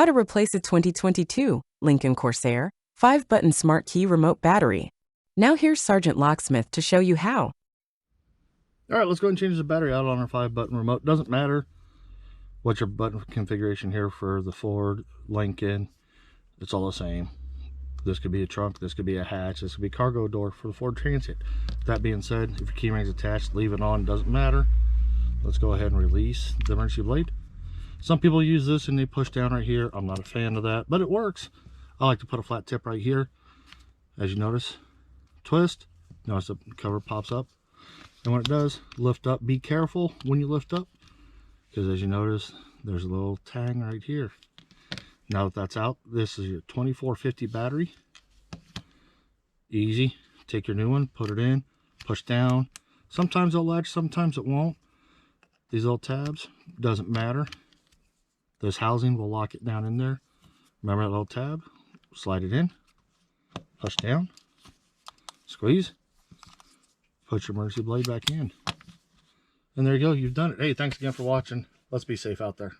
How to replace a 2022 Lincoln Corsair 5-button smart key remote battery. Now here's Sergeant Locksmith to show you how. All right, let's go ahead and change the battery out on our 5-button remote. Doesn't matter what your button configuration here for the Ford, Lincoln, it's all the same. This could be a trunk, this could be a hatch, this could be a cargo door for the Ford Transit. That being said, if your key ring's attached, leave it on, doesn't matter. Let's go ahead and release the emergency blade. Some people use this and they push down right here. I'm not a fan of that, but it works. I like to put a flat tip right here. As you notice, twist, notice the cover pops up. And when it does, lift up. Be careful when you lift up, because as you notice, there's a little tang right here. Now that that's out, this is your 2450 battery. Easy. Take your new one, put it in, push down. Sometimes it'll latch, sometimes it won't. These little tabs, doesn't matter. This housing will lock it down in there. Remember that little tab? Slide it in, push down, squeeze, put your emergency blade back in. And there you go, you've done it. Hey, thanks again for watching. Let's be safe out there.